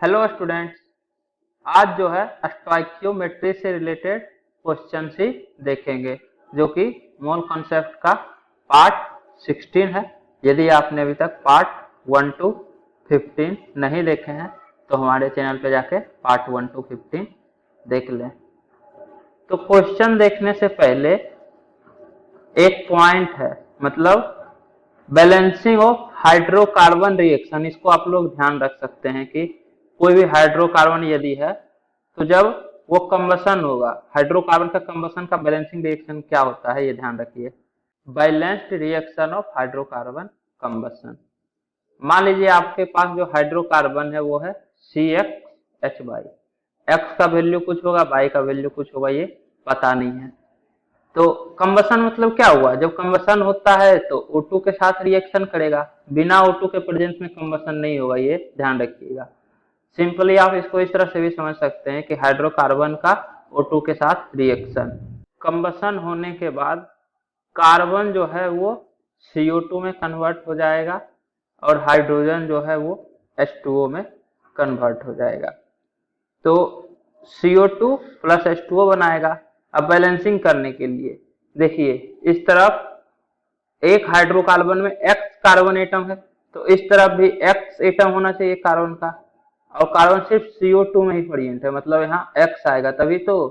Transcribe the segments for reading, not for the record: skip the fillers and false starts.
Hello students, आज जो है स्टोइकियोमेट्री से रिलेटेड क्वेश्चन ही देखेंगे जो कि मोल कॉन्सेप्ट का पार्ट 16 है। यदि आपने अभी तक पार्ट 1 to 15 नहीं देखे हैं तो हमारे चैनल पे जाके पार्ट 1 to 15 देख लें। तो क्वेश्चन देखने से पहले एक पॉइंट है, मतलब बैलेंसिंग ऑफ हाइड्रोकार्बन रिएक्शन। इसको आप लोग ध्यान रख सकते हैं कि कोई भी हाइड्रोकार्बन यदि है तो जब वो कंबसन होगा, हाइड्रोकार्बन का कंबसन का बैलेंसिंग रिएक्शन क्या होता है, ये ध्यान रखिए। Balanced reaction of hydrocarbon combustion. मान लीजिए आपके पास जो हाइड्रोकार्बन है वो है CxH2। एक्स का वैल्यू कुछ होगा, वाई का वैल्यू कुछ होगा, ये पता नहीं है। तो कंबसन मतलब क्या हुआ, जब कंबसन होता है तो O2 के साथ रिएक्शन करेगा, बिना O2 के प्रेजेंस में कंबसन नहीं होगा, ये ध्यान रखिएगा। सिंपली आप इसको इस तरह से भी समझ सकते हैं कि हाइड्रोकार्बन का O2 के साथ रिएक्शन, कंबसन होने के बाद कार्बन जो है वो CO2 में कन्वर्ट हो जाएगा और हाइड्रोजन जो है वो H2O में कन्वर्ट हो जाएगा। तो CO2 प्लस H2O बनाएगा। अब बैलेंसिंग करने के लिए देखिए, इस तरफ एक हाइड्रोकार्बन में X कार्बन एटम है तो इस तरफ भी X एटम होना चाहिए कार्बन का, और कार्बन सिर्फ CO2 में ही प्रेजेंट है, मतलब यहाँ X आएगा, तभी तो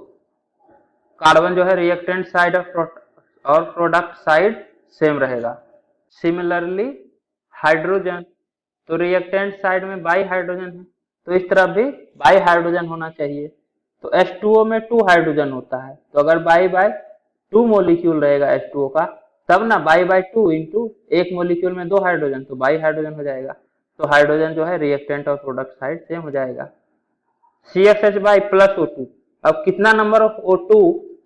कार्बन जो है रिएक्टेंट साइड और प्रोडक्ट साइड सेम रहेगा। सिमिलरली हाइड्रोजन, तो रिएक्टेंट साइड में बाई हाइड्रोजन है तो इस तरफ भी बाई हाइड्रोजन होना चाहिए। तो H2O में 2 हाइड्रोजन होता है, तो अगर बाई बाई 2 मोलिक्यूल रहेगा H2O का, तब ना बाई बाई 2 इंटू एक मोलिक्यूल में 2 हाइड्रोजन, तो बाई हाइड्रोजन हो जाएगा। तो हाइड्रोजन जो है रिएक्टेंट और प्रोडक्ट साइड सेम हो जाएगा। CxH plus O2। अब कितना नंबर ऑफ O2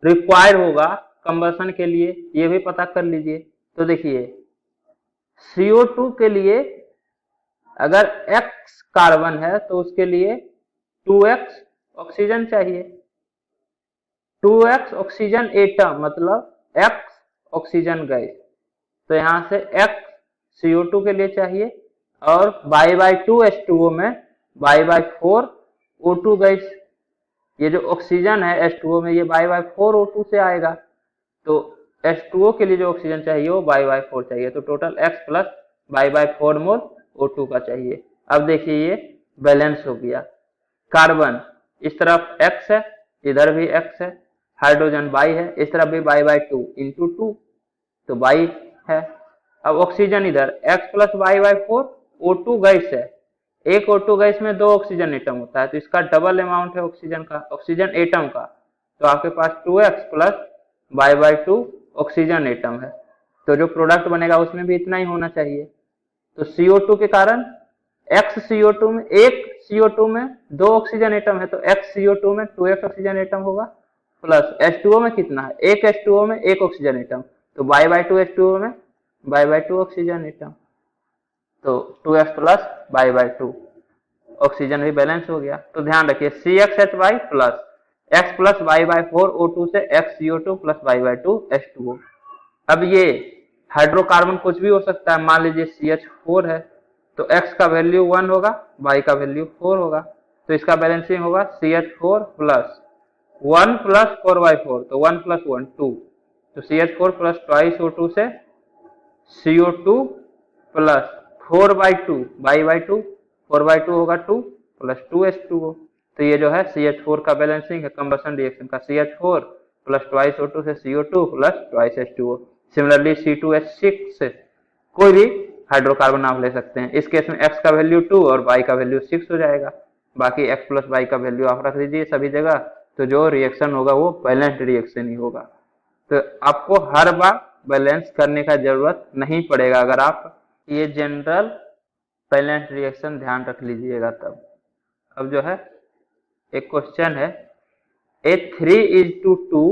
रिक्वायर्ड होगा कंबसन के लिए, ये भी पता कर लीजिए। तो देखिए CO2 के लिए अगर X कार्बन है तो उसके लिए 2X ऑक्सीजन चाहिए। 2X ऑक्सीजन एटम मतलब X ऑक्सीजन गैस, तो यहां से X CO2 के लिए चाहिए, और बाई बाई 2 H2O में बाई बाई 4 O2 गैस। ये जो ऑक्सीजन है H2O में ये बाई बाई 4 O2 से आएगा, तो H2O के लिए जो ऑक्सीजन चाहिए वो बाई बाई 4 चाहिए, तो total X plus by by 4 mole O2 का चाहिए। अब देखिए ये बैलेंस हो गया। कार्बन इस तरफ X है, इधर भी X है, हाइड्रोजन बाई है, इस तरफ भी बाई बाई 2 इंटू 2, तो बाई है। अब ऑक्सीजन इधर X plus by by 4 O2 gas है, एक O2 गैस में 2 ऑक्सीजन एटम होता है, तो इसका डबल अमाउंट है ऑक्सीजन का, ऑक्सीजन एटम का, तो आपके पास 2X plus by by 2 oxygen atom है, तो जो प्रोडक्ट बनेगा उसमें भी इतना ही होना चाहिए। तो CO2 के कारण X CO2 में, एक CO2 में 2 ऑक्सीजन एटम है, तो X CO2 में 2X ऑक्सीजन एटम होगा, प्लस H2O में कितना है, एक H2O में एक ऑक्सीजन एटम, तो बाई बाई 2 H2O में बाई बाई 2 ऑक्सीजन एटम, तो 2X plus by by 2 oxygen भी बैलेंस हो गया। तो ध्यान रखिए CxH plus X plus by by 4 O2 से X CO2 plus by by 2 H2O। अब ये हाइड्रोकार्बन कुछ भी हो सकता है, मान लीजिए CH4 है तो X का वैल्यू 1 होगा, Y का वैल्यू 4 होगा, तो इसका बैलेंसिंग होगा CH4 प्लस 1 प्लस 4/4, तो 1 प्लस 1 2, तो CH4 प्लस ट्वाइस O2 से CO2 प्लस 4/2 y/2, 4/2 होगा 2 प्लस 2H2O, तो ये जो है CH4 का बैलेंसिंग है कंबसन रिएक्शन का, CH4 प्लस ट्वाइस O2 से CO2 plus twice H2O। Similarly C2H6 कोई भी हाइड्रोकार्बन आप ले सकते हैं, इस केस में X का वैल्यू 2 और Y का वैल्यू 6 हो जाएगा, बाकी X प्लस Y का वैल्यू आप रख दीजिए सभी जगह, तो जो रिएक्शन होगा वो बैलेंस्ड रिएक्शन ही होगा। तो आपको हर बार बैलेंस करने का जरूरत नहीं पड़ेगा, अगर आप ये जनरल बैलेंस्ड रिएक्शन ध्यान रख लीजिएगा तब। अब जो है एक क्वेश्चन है, ए 3:2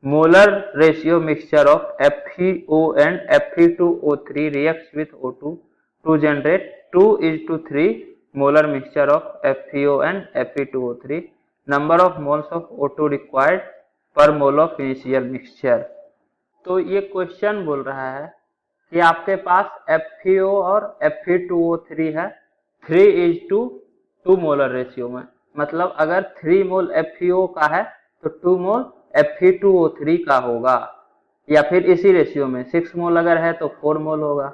molar ratio mixture of FeO and Fe2O3 reacts with O2 to generate 2:3 molar mixture of FeO and Fe2O3. Number of moles of O2 required per mole of initial mixture। तो ये क्वेश्चन बोल रहा है कि आपके पास FeO और Fe2O3 है, 3:2 2 molar ratio में। मतलब अगर 3 मोल FeO का है तो 2 मोल Fe2O3 का होगा, या फिर इसी रेशियो में 6 मोल अगर है तो 4 मोल होगा।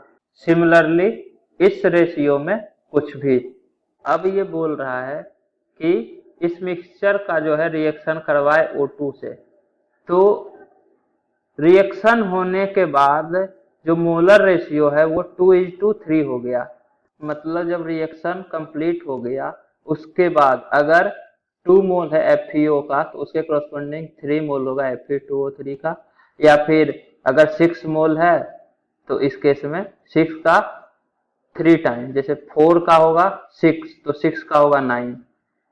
सिमिलरली इस रेशियो में कुछ भी। अब ये बोल रहा है कि इस मिक्सचर का जो है रिएक्शन करवाए O2 से, तो रिएक्शन होने के बाद जो मोलर रेशियो है वो 2:3 हो गया। मतलब जब रिएक्शन कंप्लीट हो गया उसके बाद अगर 2 मोल है FeO का तो उसके कॉरस्पॉन्डिंग 3 मोल होगा Fe2O3 का, या फिर अगर 6 मोल है तो इस केस में 6 का 3 टाइम, जैसे 4 का होगा 6 तो 6 का होगा 9,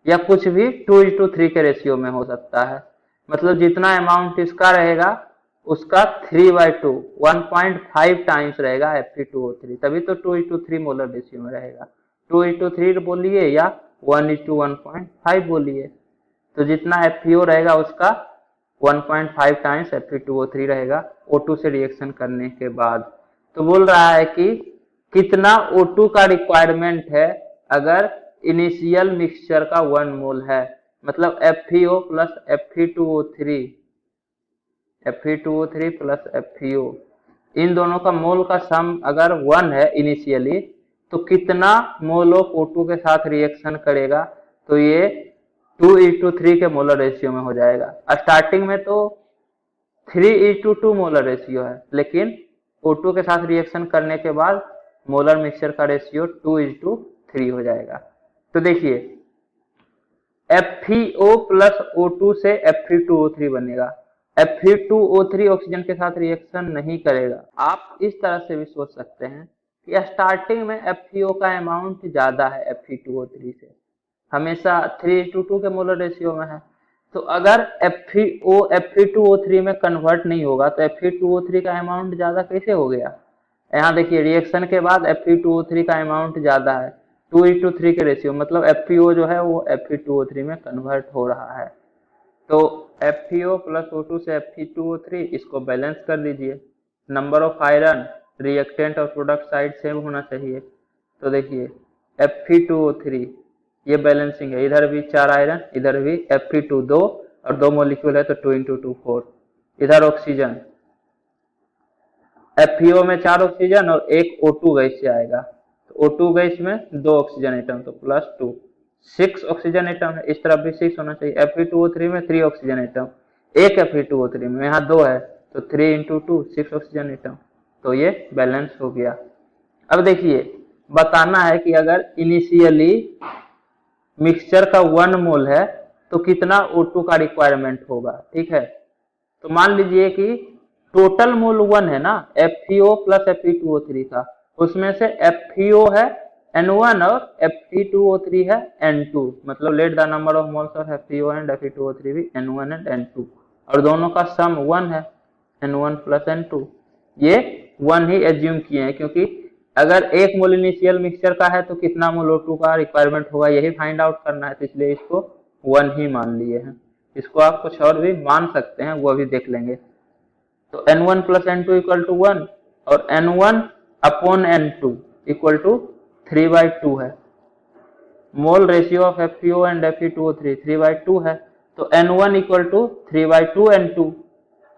या कुछ भी 2:3 के रेशियो में हो सकता है। मतलब जितना अमाउंट इसका रहेगा उसका 3/2 1.5 टाइम्स रहेगा Fe2O3, तभी तो 2:3 मोलर रेशियो में रहेगा। 2:3 बोलिए या 1:1.5 बोलिए, तो जितना FeO रहेगा उसका 1.5 टाइम्स Fe2O3 रहेगा O2 से रिएक्शन करने के बाद। तो बोल रहा है कि कितना O2 का रिक्वायरमेंट है अगर इनिशियल मिक्सचर का 1 मोल है। मतलब FeO plus Fe2O3 plus FeO, इन दोनों का मोल का सम अगर 1 है इनिशियली, तो कितना मोल ऑफ O2 के साथ रिएक्शन करेगा, तो ये 2:3 के मोलर रेशियो में हो जाएगा। स्टार्टिंग में तो 3:2 मोलर रेशियो है, लेकिन O2 के साथ रिएक्शन करने के बाद मोलर मिक्सचर का रेशियो 2:3 हो जाएगा। तो देखिए FeO प्लस O2 से Fe2O3 बनेगा। Fe2O3 ऑक्सीजन के साथ रिएक्शन नहीं करेगा। आप इस तरह से भी सोच सकते हैं कि स्टार्टिंग में FeO का अमाउंट ज्यादा है Fe2O3 से, हमेशा 3:2 के मोलर रेशियो में है। तो अगर Fe2O3 में कन्वर्ट नहीं होगा तो Fe2O3 का अमाउंट ज्यादा कैसे हो गया। यहाँ देखिए रिएक्शन के बाद Fe2O3 का अमाउंट ज्यादा है 2:3 के रेशियो, मतलब FeO जो है वो Fe2O3 में कन्वर्ट हो रहा है। तो FeO प्लस O2 से Fe2O3 इसको बैलेंस कर दीजिए। नंबर ऑफ आयरन रिएक्टेंट और प्रोडक्ट साइड सेम होना चाहिए। तो देखिए Fe2O3 ये बैलेंसिंग है, इधर भी 4 आयरन, इधर भी Fe2 2 और 2 मॉलिक्यूल है तो 2 × 2 4। इधर ऑक्सीजन FeO में 4 ऑक्सीजन और 1 O2 गैस से आएगा, तो O2 गैस में 2 ऑक्सीजन एटम, तो +2 6 ऑक्सीजन एटम है, इस तरफ भी 6 होना चाहिए। Fe2O3 में 3 ऑक्सीजन एटम, 1 Fe2O3 में, यहाँ 2 है तो 3 × 2 6 ऑक्सीजन एटम, तो ये बैलेंस हो गया। अब देखिए बताना है कि अगर इनिशियली मिक्सचर का 1 मोल है तो कितना O2 का रिक्वायरमेंट होगा। ठीक है, तो मान लीजिए कि टोटल मोल 1 है ना FeO प्लस Fe2O3 का, उसमें से FeO है N1 और Fe2O3 है N2, मतलब let the number of moles of FeO and Fe2O3 भी N1 एंड N2, और दोनों का सम 1 है N1 प्लस N2। ये 1 ही एज्यूम किए हैं क्योंकि अगर 1 मोल इनिशियल मिक्सचर का है तो कितना मोल O2 का रिक्वायरमेंट होगा यही फाइंड आउट करना है, तो इसलिए इसको 1 ही मान लिए हैं। इसको आप कुछ और भी मान सकते हैं, वो अभी देख लेंगे। तो N1 plus N2 equal to 1 और N1 upon N2 equal to 3/2 है। Mole ratio of FeO and Fe2O3 3/2 है, तो N1 इक्वल टू 3/2 N2,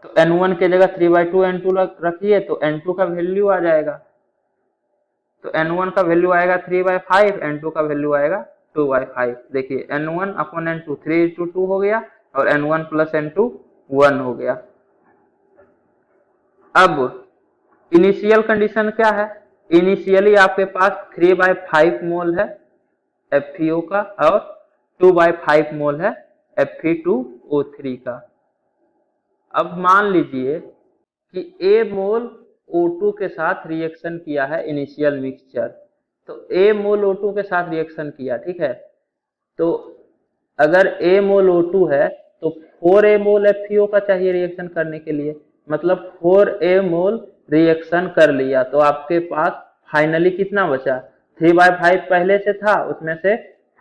तो N1 के जगह 3/2 N2 रखिए तो N2 का वैल्यू आ जाएगा, तो N1 का वैल्यू आएगा 3/5, N2 का वैल्यू आएगा 2/5। देखिए N1 अपॉन N2 3:2 हो गया और N1 प्लस N2 1 हो गया। अब इनिशियल कंडीशन क्या है, इनिशियली आपके पास 3/5 मोल है FeO का और 2/5 मोल है Fe2O3 का। अब मान लीजिए कि A मोल O2 के साथ रिएक्शन किया है इनिशियल मिक्सचर, तो A मोल O2 के साथ रिएक्शन किया, ठीक है। तो अगर A मोल O2 है तो 4A मोल FeO का चाहिए रिएक्शन करने के लिए, मतलब 4A मोल रिएक्शन कर लिया, तो आपके पास फाइनली कितना बचा, 3/5 पहले से था उसमें से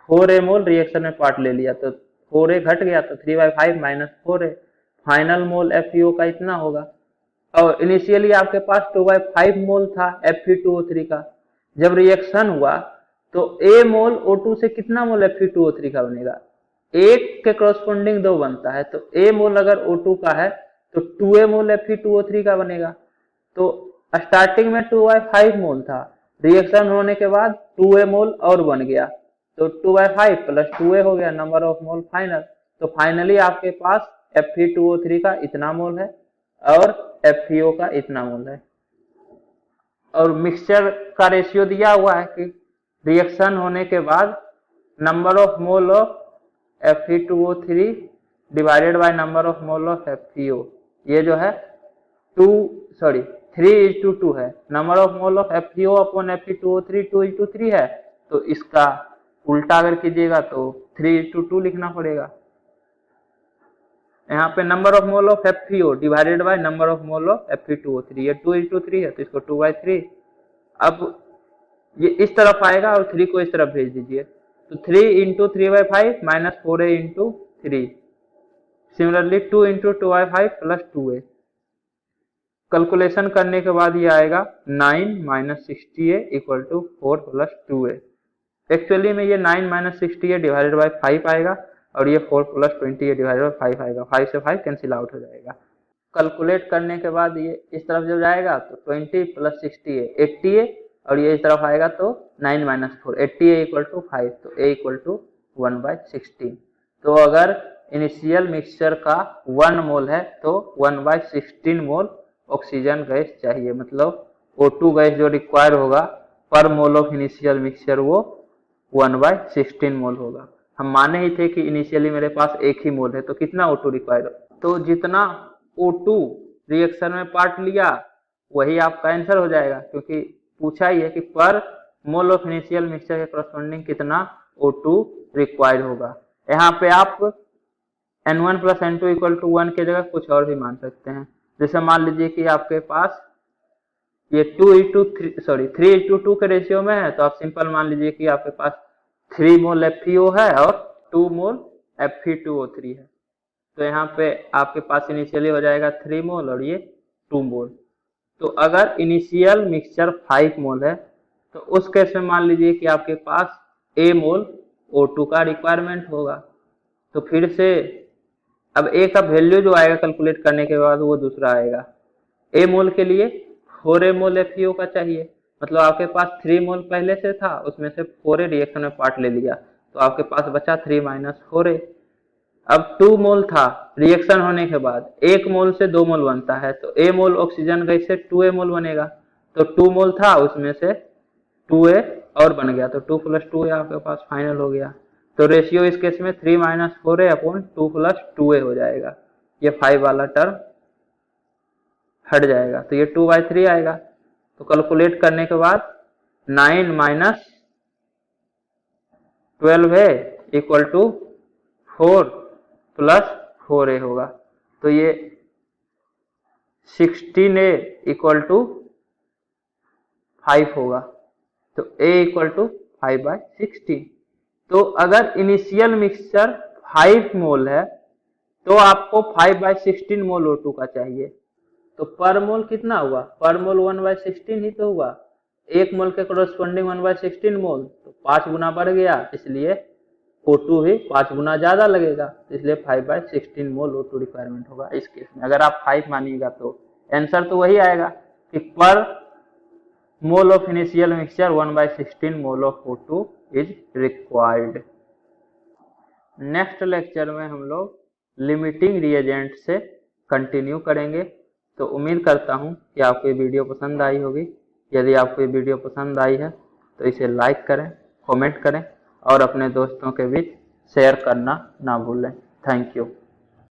4A मोल रिएक्शन में पार्ट ले लिया, तो 4A घट गया तो 3/5 माइनस 4A, फाइनल मोल FeO का इतना होगा। और इनिशियली आपके पास 2/5 मोल था Fe2O3 का, जब रिएक्शन हुआ तो A मोल O2 से कितना मोल Fe2O3 का बनेगा? एक के क्रॉसपोंडिंग 2 बनता है, तो A मोल अगर O2 का है तो 2A मोल Fe2O3 का बनेगा। तो स्टार्टिंग में 2/5 मोल था, रिएक्शन होने के बाद 2A मोल और बन गया, तो 2/5 प्लस 2A हो गया, नंबर ऑफ मोल फाइनल। तो फाइनली आपके पास Fe2O3 का इतना मोल है और FeO का इतना मोल है। और मिक्सचर का रेशियो दिया हुआ है कि रिएक्शन होने के बाद number of mole of Fe2O3 divided by number of mole of FeO, ये जो है 3:2 है। Number of mole of FeO upon Fe2O3 2:3 है, तो इसका उल्टा अगर कीजिएगा तो 3:2 लिखना पड़ेगा। यहाँ पे number of mole of FeO divided by number of mole of Fe2O3, ये 2:3 है तो इसको 2/3। अब ये इस तरफ आएगा और 3 को इस तरफ भेज दीजिए, तो 3 × 3/5 minus 4A × 3, similarly 2 × 2/5 plus 2A। Calculation करने के बाद ये आएगा 9 - 60A = 4 + 2A। एक्चुअली में ये 9 - 60A डिवाइडेड बाय 5 आएगा और ये 4 + 20A डिवाइडेड बाय 5 आएगा। 5 से 5 कैंसिल आउट हो जाएगा। कैलकुलेट करने के बाद ये इस तरफ जब जाएगा तो 20 + 60A 80A, और ये इस तरफ आएगा तो 9 - 4 80A = 5, तो A = 1/16। तो अगर इनिशियल मिक्सचर का 1 मोल है तो 1/16 मोल ऑक्सीजन गैस चाहिए, मतलब O2 गैस जो रिक्वायर होगा पर मोल ऑफ इनिशियल मिक्सचर वो 1/16 मोल होगा। हम माने ही थे कि इनिशियली मेरे पास एक ही मोल है, तो कितना O2 रिक्वायर्ड, तो जितना O2 रिएक्शन में पार्ट लिया वही आपका आंसर हो जाएगा, क्योंकि पूछा ही है कि पर मोल ऑफ इनिशियल मिक्सचर के करस्पॉन्डिंग कितना O2 रिक्वायर्ड होगा। यहाँ पे आप N1 + N2 = 1 की जगह कुछ और भी मान सकते हैं। जैसे मान लीजिए कि आपके पास ये 3:2 के रेशियो में है, तो आप सिंपल मान लीजिए कि आपके पास 3 मोल FeO है और 2 मोल Fe2O3 है। तो यहाँ पे आपके पास इनिशियली हो जाएगा 3 मोल और ये 2 मोल। तो अगर इनिशियल मिक्सचर 5 मोल है तो उस केस में मान लीजिए कि आपके पास A मोल O2 का रिक्वायरमेंट होगा। तो फिर से अब A का वैल्यू जो आएगा कैलकुलेट करने के बाद वो दूसरा आएगा। A मोल के लिए 4A मोल FeO का चाहिए, मतलब आपके पास 3 मोल पहले से था, उसमें से 4A रिएक्शन में पार्ट ले लिया, तो आपके पास बचा 3 - 4A। अब 2 मोल था, रिएक्शन होने के बाद 1 मोल से 2 मोल बनता है, तो A मोल ऑक्सीजन गैस से 2A मोल बनेगा, तो 2 मोल था उसमें से 2A और बन गया, तो 2 + 2A आपके पास फाइनल हो गया। तो रेशियो इस केस में 3 - 4A अपॉन 2 + 2A हो जाएगा। ये 5 वाला टर्म हट जाएगा, तो ये 2/3 आएगा। तो कैलकुलेट करने के बाद 9 - 12A = 4 + 4A होगा, तो ये 16A = 5 होगा, तो A = 5/16। तो अगर इनिशियल मिक्सचर 5 मोल है तो आपको 5/16 मोल O2 का चाहिए, तो पर मोल कितना हुआ, पर मोल 1/16 ही तो हुआ, 1 मोल के कोरस्पोंडिंग 1/16 मोल, तो 5 गुना बढ़ गया, इसलिए O2 ही 5 गुना ज्यादा लगेगा, इसलिए 5/16 मोल O2 रिक्वायरमेंट होगा इस केस में। अगर आप 5 मानिएगा तो आंसर तो वही आएगा कि पर mole of initial mixture 1/16 mole of O2 is required. Next lecture में हम लोग लिमिटिंग रिएजेंट से कंटिन्यू करेंगे। तो उम्मीद करता हूं कि आपको ये वीडियो पसंद आई होगी। यदि आपको ये वीडियो पसंद आई है तो इसे लाइक करें, कमेंट करें और अपने दोस्तों के बीच शेयर करना ना भूलें। Thank you.